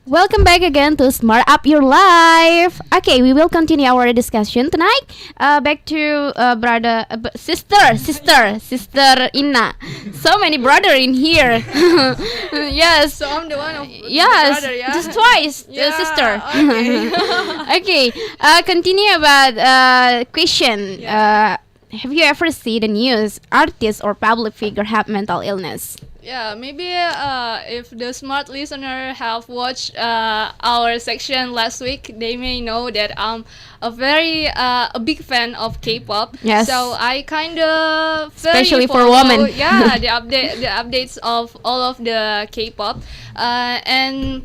Welcome back again to Smart Up Your Life. Okay, we will continue our discussion tonight. Back to sister Inna. So many brother in here. Yes. So I'm the one of Yes, the brother, yeah? just twice, Yeah, sister. okay. Okay, continue about question. Have you ever seen the news? Artists or public figure have mental illness? Yeah, maybe if the smart listener have watched our section last week, they may know that I'm a big fan of K-pop. Yes. So I kind of Especially for women. Yeah, the updates of all of the K-pop, and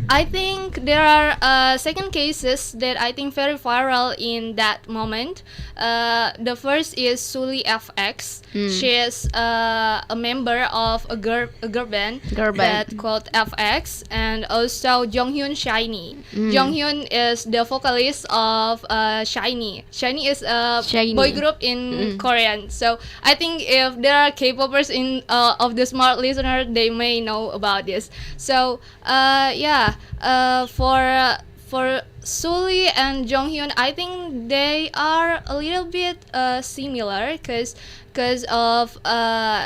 I think there are second cases that I think very viral in that moment. The first is Suli FX. She is a member of a girl band that called FX, and also Jonghyun Shiny. Jonghyun is the vocalist of Shiny. Shiny is a boy group in Korean. So I think if there are K-popers in of the smart listener, they may know about this. So for Suli and Jonghyun, I think they are a little bit similar because of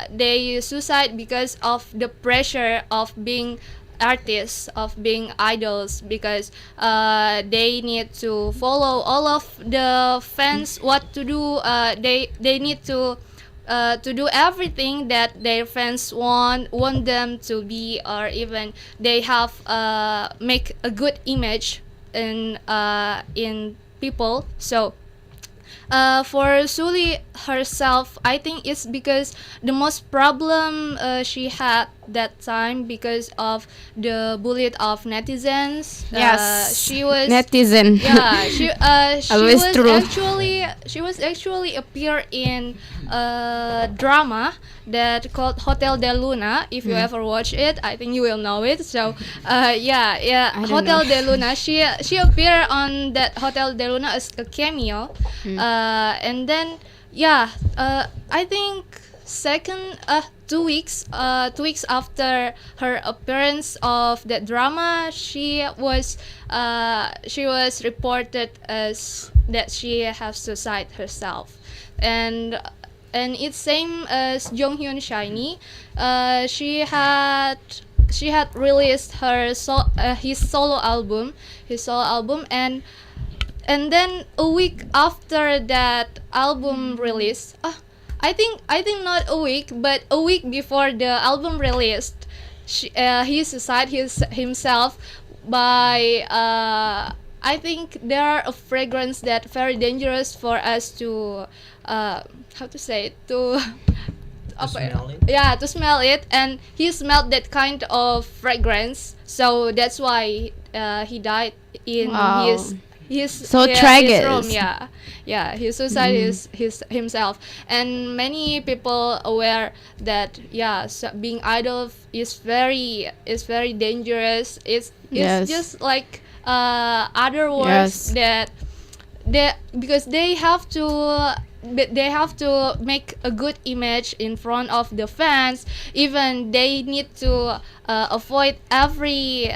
they suicide because of the pressure of being artists, of being idols, because they need to follow all of the fans what to do. They need to do everything that their fans want them to be, or even they have make a good image in people. So for Suli herself, I think it's because the most problem she had that time because of the bullying of netizens. Yes, she was netizen. Yeah, she was actually appear in a drama that called Hotel de Luna. If you ever watch it, I think you will know it. So Hotel de Luna. She appeared on that Hotel de Luna as a cameo, and then I think second 2 weeks after her appearance of that drama, she was reported as that she has suicide herself, and it's same as Jonghyun Shiny. She had released his solo album, and then a week after that album release, I think not a week, but a week before the album released, he suicide himself by I think there are a fragrance that very dangerous for us to how to say it, to smell it? Yeah, to smell it, and he smelled that kind of fragrance, so that's why he died in his So his tragic. room. He suicide himself, and many people aware that being idol is very dangerous. It's Yes. just like other words that because they have to make a good image in front of the fans. Even they need to avoid every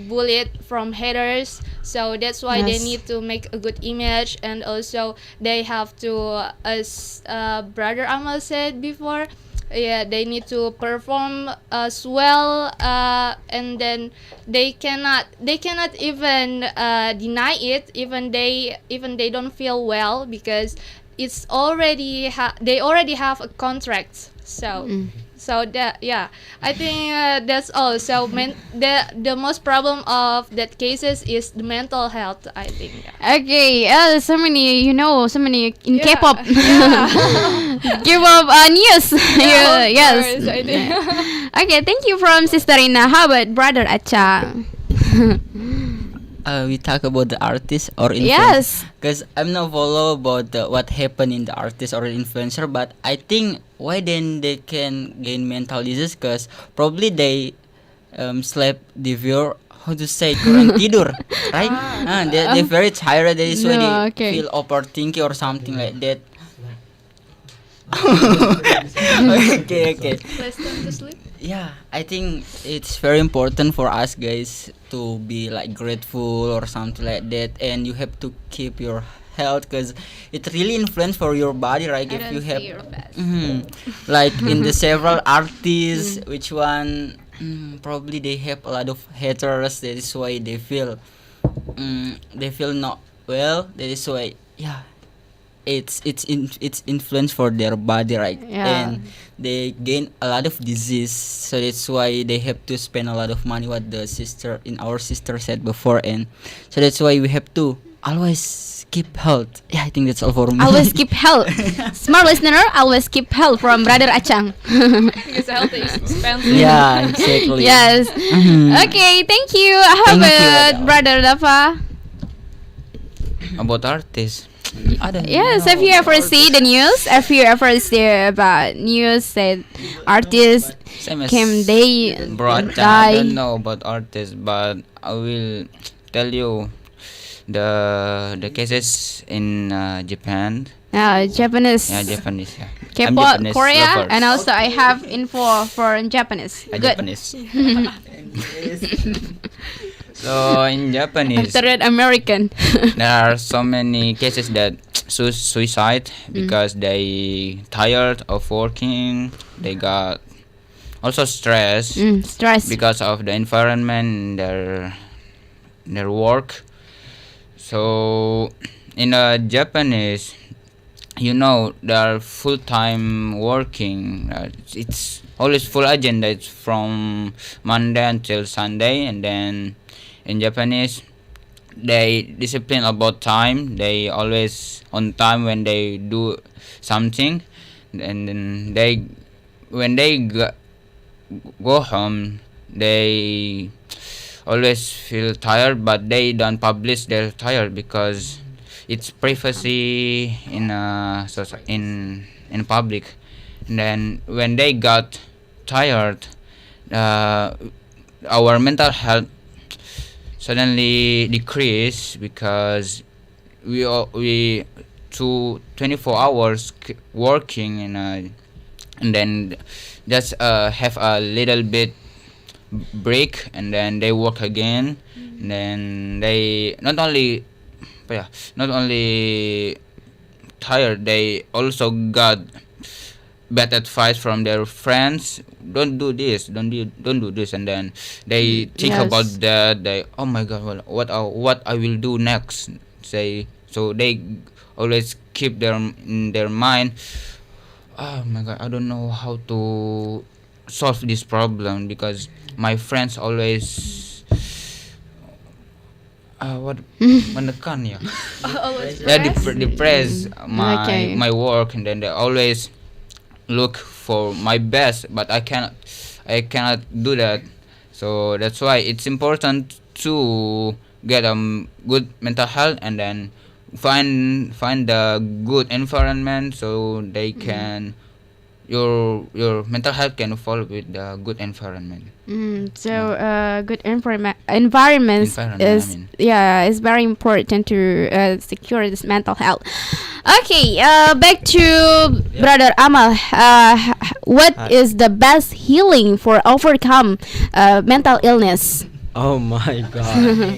bullet from haters, so that's why they need to make a good image. And also they have to, as brother Amal said before, they need to perform as well, and then they cannot even deny it, even they don't feel well, because it's already they already have a contract. So that I think that's all. So the most problem of that cases is the mental health, I think. Okay, so many in K-pop. K-pop news. Yes. Course, I think. Okay, thank you from Sister Ina. How about Brother Acha? We talk about the artist or influencer. Yes. Because I'm not follow about what happened in the artist or influencer, but I think why then they can gain mental disease, because probably they slept the viewer, how to say, kurang tidur, right? They're very tired. That is why they feel overthinking or something like that. Okay. Less time to sleep. Yeah, I think it's very important for us guys to be like grateful or something like that, and you have to keep your health because it really influence for your body, right? I If don't you have see your face. like in the several artists, which one probably they have a lot of haters. That is why they feel not well. That is why it's influence for their body, right? Yeah. And they gain a lot of disease, so that's why they have to spend a lot of money, what the sister in our sister said before, and so that's why we have to always keep health. Yeah, I think that's all for me. Always keep health. Smart listener, always keep health from Brother Achang. Because health is expensive. Yeah, exactly. Yes. Okay, thank you. How Thank you, about Adele. Brother Dafa? About artists. I don't Yes, know. have you ever seen the news? Have you ever seen about news that artists Same as can they Bro, I die? don't know about artists, but I will tell you the cases in Japan. Japanese, Yeah, Japanese. Yeah. I'm K-pop, Japanese Korea, lover. and also I have info for Japanese. Good. Japanese. So in Japanese, After that, American. there are so many cases that suicide because they tired of working. They got also stress Stress. because of the environment, their work. So in Japanese, they are full time working. It's always full agenda. It's from Monday until Sunday, and then in Japanese, they discipline about time. They always on time when they do something, and then when they go home, they always feel tired, but they don't publish their tired because it's privacy in public. And then when they got tired, our mental health suddenly decrease because we 24 hours working and then just have a little bit break, and then they work again, and then they not only tired, they also got bad advice from their friends. Don't do this, don't do this, and then they think Yes. about that. They, oh my god, what I will do next. So they always keep in their mind, oh my god, I don't know how to solve this problem because my friends always menekan ya. They depress Okay. my work, and then they always look for my best, but I cannot do that. So that's why it's important to get good mental health, and then find the good environment so they can your mental health can follow with the good environment. So good environment is is very important to secure this mental health. Okay, back to Brother Amal. What is the best healing for overcome mental illness? Oh my god.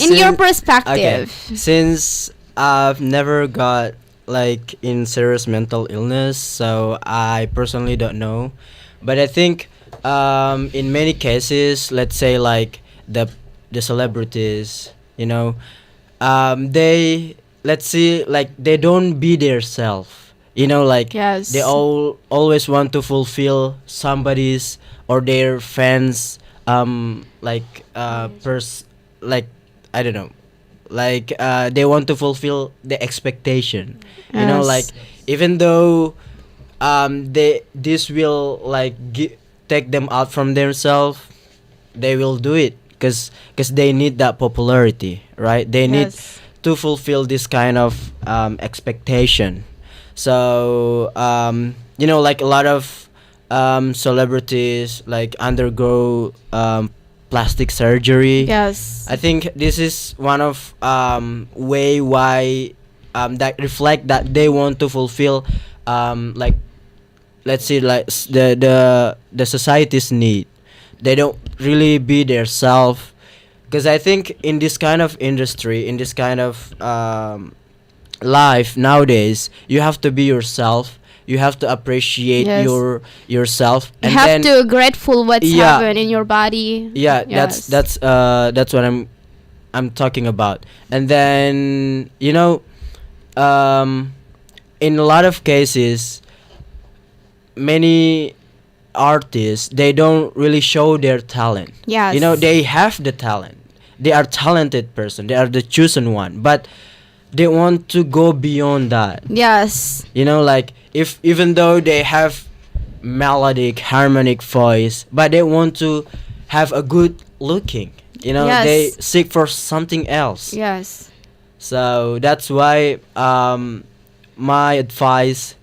In your perspective. Since I've never got like in serious mental illness, so I personally don't know. But I think in many cases, let's say like the celebrities, they, let's see, like they don't be their self. Like Yes. they always want to fulfill somebody's or their fans like I don't know, like they want to fulfill the expectation. Like Yes. even though this will like take them out from themselves, they will do it because they need that popularity, right? They need Yes. to fulfill this kind of expectation. So like a lot of celebrities like undergo plastic surgery. Yes. I think this is one of way why that reflect that they want to fulfill like let's say like the society's need. They don't really be their self, because I think in this kind of industry, in this kind of life nowadays, you have to be yourself. You have to appreciate Yes. yourself, You and have then to grateful what's Yeah. happened in your body. yeah, Yes. that's what I'm talking about. And then in a lot of cases, many artists, they don't really show their talent. Yes. They have the talent. They are talented person. They are the chosen one, but they want to go beyond that. Yes. Like, if even though they have melodic harmonic voice, but they want to have a good looking. Yes. They seek for something else. Yes. So that's why my advice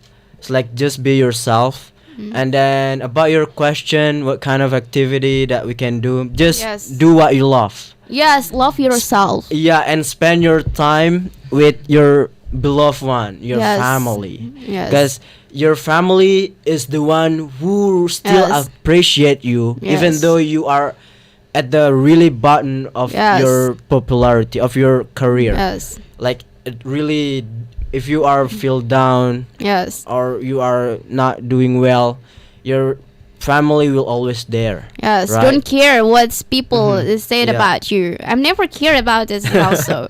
is like, just be yourself. And then about your question, what kind of activity that we can do, just Yes. do what you love. Yes. Love yourself. Yeah, and spend your time with your beloved one, your Yes. family. Yes. Because your family is the one who still Yes. appreciate you, even Yes. though you are at the really bottom of Yes. your popularity, of your career. Yes. Like, it really, if you are feel down Yes. or you are not doing well, your family will always there. Yes. Right. Don't care what people said Yeah. about you. I've never cared about this also.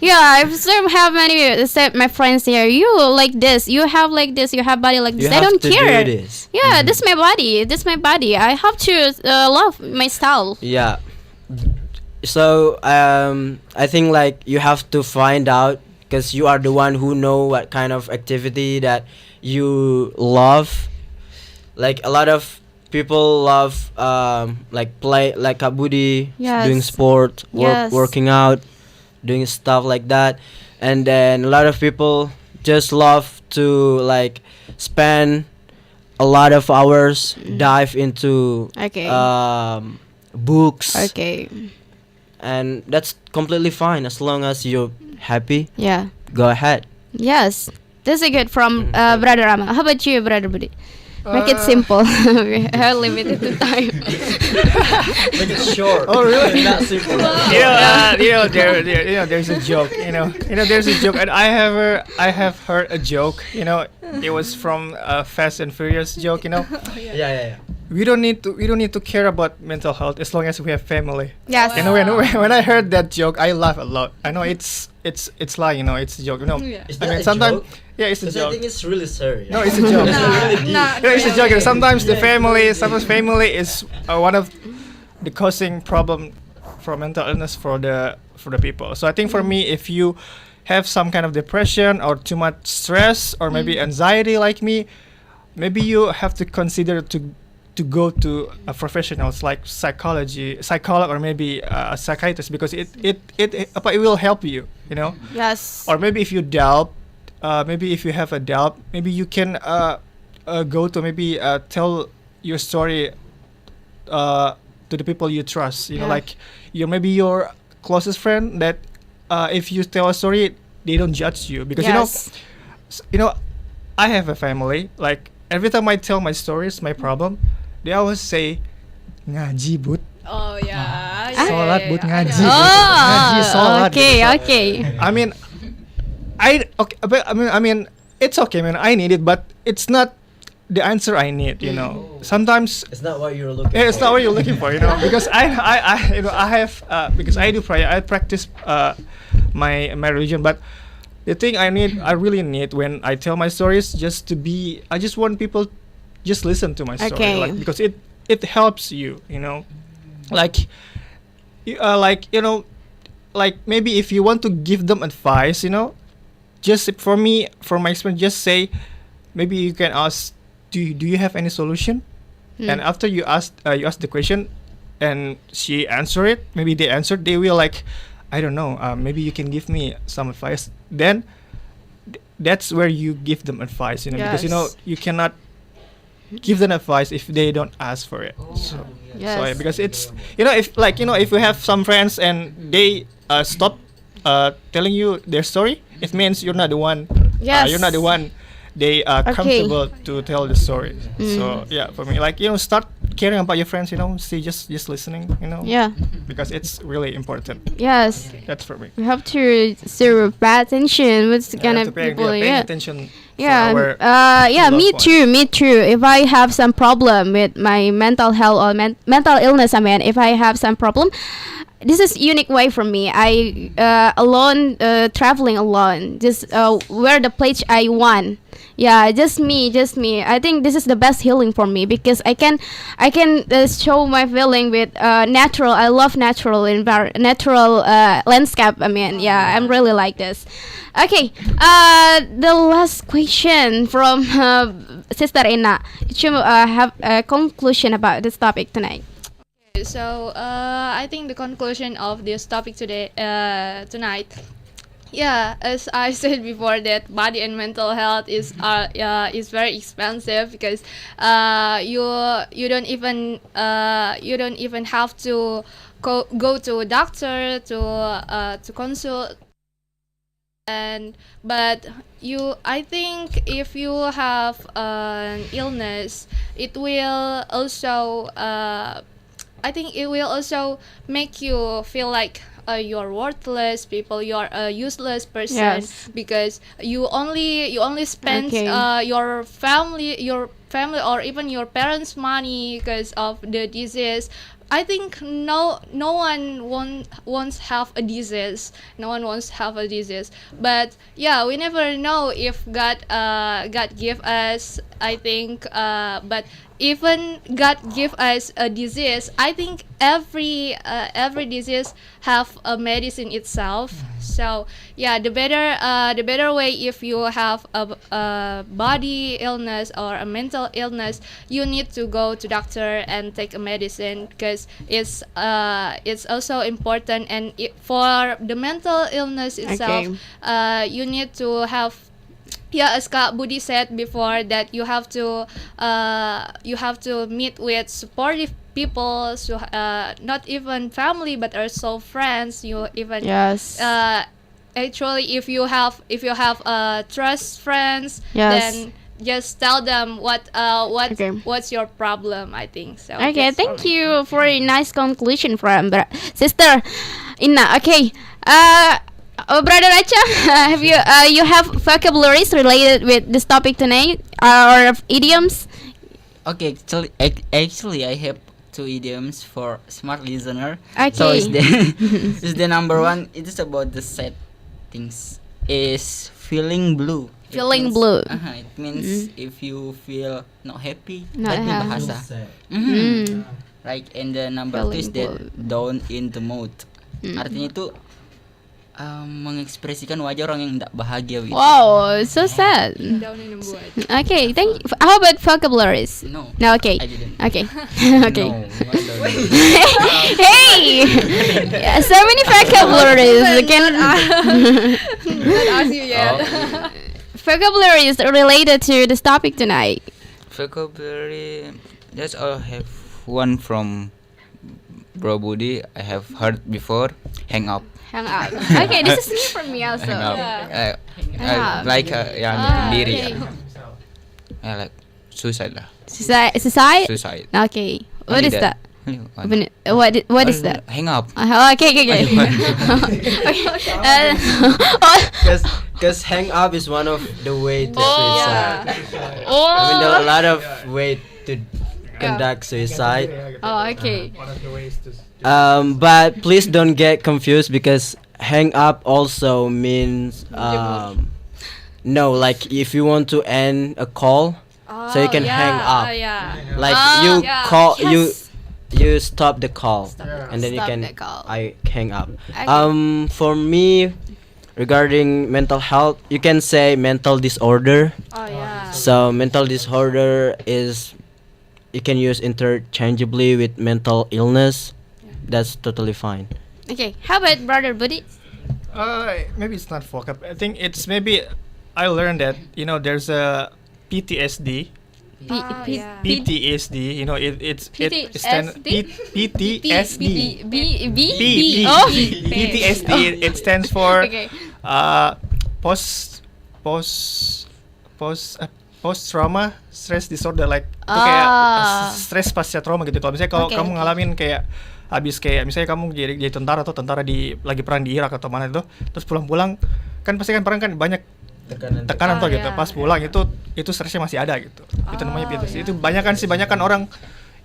Yeah, I still have many my friends here. You like this. You have like this. You have body like this. You I have don't to care. do this. Yeah, this is my body. This is my body. I have to love myself. Yeah. So I think like you have to find out, because you are the one who know what kind of activity that you love. Like, a lot of people love like play, like Kabudi, Yes. doing sport, Yes. working out, doing stuff like that. And then a lot of people just love to like spend a lot of hours, dive into Okay. books. Okay. And that's completely fine as long as you're happy. Yeah. Go ahead. Yes. This is good from Brother Rama. How about you, Brother Budi? Make it simple. We are limited to time. Make it short. Oh, really? Not simple. There's a joke. There's a joke, and I have heard a joke. It was from a Fast and Furious joke. Yeah. We don't need to care about mental health as long as we have family. Yes. When I heard that joke, I laugh a lot. I know it's lie. It's a joke. Yeah. Is I that mean, a sometimes joke? yeah, it's a 'Cause I joke. think it's really serious. No, it's a joke. Nah, It's a joke. Sometimes the family, is one of the causing problem for mental illness for the people. So I think for me, if you have some kind of depression or too much stress or maybe anxiety like me, maybe you have to consider to go to a professionals like psychologist, or maybe a psychiatrist, because it will help you. Yes. Or maybe if you doubt, maybe if you have a doubt, maybe you can go to maybe tell your story to the people you trust. Yeah. Like maybe your closest friend, that if you tell a story, they don't judge you, because Yes. I have a family. Like, every time I tell my stories, my problem, they always say, ngaji bud. Oh yeah. Sholat bud, ngaji. Oh. Sholat. Okay. I mean, I mean, it's okay, man. I need it, but it's not the answer I need. Sometimes It's not what you're looking it's for. not what you're looking for. Because I have because I do prayer. I practice my religion, but the thing I really need when I tell my stories, just to be. I just want people just listen to my story, Okay. like, because it helps you. Like, like maybe if you want to give them advice, just for my experience, just say, maybe you can ask, do you have any solution? And after you ask the question, and she answer it, maybe they answered, they will like, I don't know, maybe you can give me some advice. Then that's where you give them advice, because Yes. you cannot give them advice if they don't ask for it. So Yes. yeah, because it's if you have some friends and they stop telling you their story, it means you're not the one. Yes. You're not the one they are Okay. comfortable to tell the story. So yeah, for me, like start caring about your friends. See, just listening. Yeah. Because it's really important. Yes. That's for me. We have to sort of pay attention with the kind Yeah, of people. paying Yeah. attention. Yeah. For our Yeah. loved Me ones. too. Me too. If I have some problem with my mental health or mental illness, I mean, if I have some problem, this is unique way for me. I alone, traveling alone, just where the place I want. Yeah, just me. I think this is the best healing for me because I can show my feeling with natural. I love natural natural landscape. I mean, yeah, I'm really like this. Okay, the last question from Sister Ina. Did you have a conclusion about this topic tonight? So I think the conclusion of this topic tonight, yeah, as I said before, that body and mental health is very expensive because you don't even have to go to a doctor to consult. But I think if you have an illness, it will also I think it will also make you feel like you're worthless people, you're a useless person. Yes. Because you only spend Okay. your family or even your parents' money because of the disease. I think no one wants have a disease. No one wants have a disease. But yeah, we never know if God give us. I think. But even God give us a disease, I think every disease have a medicine itself. So yeah, the better way if you have a body illness or a mental illness, you need to go to doctor and take a medicine because it's also important. And for the mental illness itself, you need to have. Yeah, as Kak Budi said before, that you have to meet with supportive people, so not even family but also friends. You even Yes. Actually, if you have trust friends, Yes. then just tell them what's your problem. I think so. Okay, that's for thank me. you for a nice conclusion from Sister Ina. Okay, Brother Acha, have you have vocabularies related with this topic tonight, or idioms? Okay, actually, I have 2 idioms for smart listener. So Okay. is the is the number one. It is about the sad things. Is feeling blue. Feeling blue. It means if you feel not happy. Not That happy. bahasa. Mm. Right, and the number 2 is Feeling that down in the mood. Artinya itu mengekspresikan wajah orang yang tidak bahagia gitu. Wow, so sad. Down in the mood. Okay, thank you. How about vocabularies? No. No, okay. I didn't. Okay. Okay. No, I don't know. Hey, yeah, so many vocabularies. Not ask you yet. Vocabularies related to this topic tonight. Vocabulary. Just I have one from Bro Budi. I have heard before. Hang up. Hang up. Okay, this is new for me also. Hang up. Hang up. Like sendiri Okay. ya. Like suicide lah. Suicide? Suicide. Okay. What Only is that? One. What is that? Hang up. Okay. Okay. Because hang up is one of the way to suicide. Oh. I mean, there are a lot of way to conduct suicide. Oh, okay. One of the ways to. But please don't get confused because hang up also means no, like if you want to end a call, so you can hang up. Yeah. Like you yeah. call Yes. you stop the call, and then you Stop can the call. I hang up. Okay. For me, regarding mental health, you can say mental disorder. Oh yeah. So mental disorder is you can use interchangeably with mental illness. That's totally fine. Okay. How about Brother Buddy? Maybe it's not vocab. I think it's maybe I learned that there's a PTSD. Yeah. PTSD. It stands B. PTSD. B. Oh. PTSD. It stands for Okay. post post trauma stress disorder, like itu kayak stres pasca trauma gitu. Kalau misalnya kalau kamu ngalamin kayak habis kayak misalnya kamu jadi tentara atau tentara lagi perang di Irak atau mana itu, terus pulang-pulang kan pasti kan perang kan banyak tekanan tuh gitu. Pas pulang itu stresnya masih ada gitu. Itu namanya PTSD. Itu banyak kan orang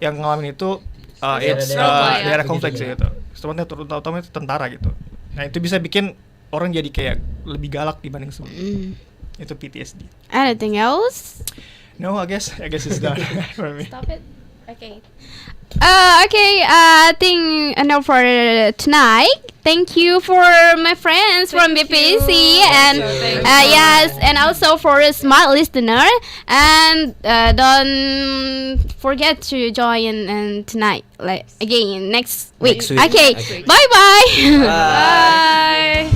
yang ngalamin itu daerah kompleks gitu. Terutama itu tentara gitu. Nah, itu bisa bikin orang jadi kayak lebih galak dibanding sebelumnya. Itu PTSD. Anything else? No, I guess it's done for me. Stop it. Okay. Okay, I think enough for tonight. Thank you for my friends from BPEC and yes, and also for a smart listener. And don't forget to join tonight, like again next week. Okay, bye bye. Bye.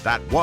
That was